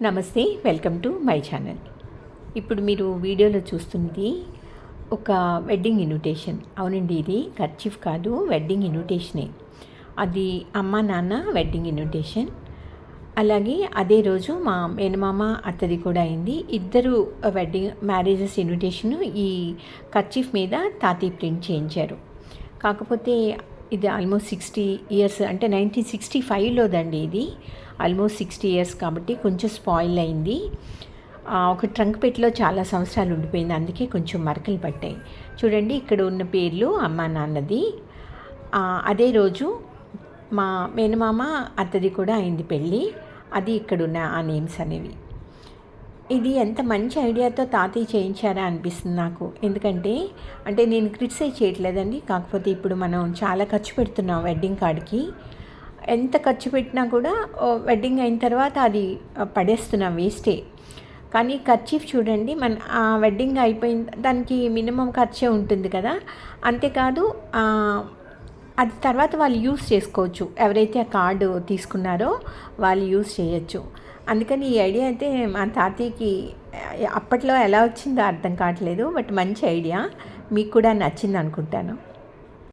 నమస్తే, welcome to my channel. ఇప్పుడు మీరు వీడియోలో చూస్తున్నది ఒక వెడ్డింగ్ ఇన్విటేషన్. అవునండి, ఇది కర్చీఫ్ కాదు, వెడ్డింగ్ ఇన్విటేషనే. అది అమ్మ నాన్న వెడ్డింగ్ ఇన్విటేషన్. అలాగే అదే రోజు మా మేనమామ అత్తది కూడా అయింది. ఇద్దరు వెడ్డింగ్ మ్యారేజెస్ ఇన్విటేషన్ ఈ కర్చీఫ్ మీద తాతయ్య ప్రింట్ చేయించారు. కాకపోతే ఇది ఆల్మోస్ట్ 60 ఇయర్స్, అంటే 1965లోదండి. ఇది ఆల్మోస్ట్ 60 ఇయర్స్ కాబట్టి కొంచెం స్పాయిల్ అయింది. ఒక ట్రంక్ పెట్టిలో చాలా సంవత్సరాలు ఉండిపోయింది, అందుకే కొంచెం మరకలు పట్టాయి. చూడండి, ఇక్కడ ఉన్న పేర్లు అమ్మ నాన్నది. అదే రోజు మా మేనమామ అత్తది కూడా అయింది పెళ్ళి. అది ఇక్కడున్న ఆ నేమ్స్ అనేవి. ఇది ఎంత మంచి ఐడియాతో తాతయ్య చేయించారా అనిపిస్తుంది నాకు. ఎందుకంటే నేను క్రిటిసైజ్ చేయట్లేదండి, కాకపోతే ఇప్పుడు మనం చాలా ఖర్చు పెడుతున్నాం వెడ్డింగ్ కార్డ్కి. ఎంత ఖర్చు పెట్టినా కూడా వెడ్డింగ్ అయిన తర్వాత అది పడేస్తున్నాం, వేస్టే. కానీ కర్చీఫ్ చూడండి, మన ఆ వెడ్డింగ్ అయిపోయిన దానికి మినిమం ఖర్చే ఉంటుంది కదా. అంతేకాదు అది తర్వాత వాళ్ళు యూస్ చేసుకోవచ్చు, ఎవరైతే ఆ కార్డు తీసుకున్నారో వాళ్ళు యూస్ చేయొచ్చు. అందుకని ఈ ఐడియా అయితే మా తాతయ్యకి అప్పట్లో ఎలా వచ్చిందో అర్థం కావట్లేదు, బట్ మంచి ఐడియా. మీకు కూడా నచ్చింది అనుకుంటాను.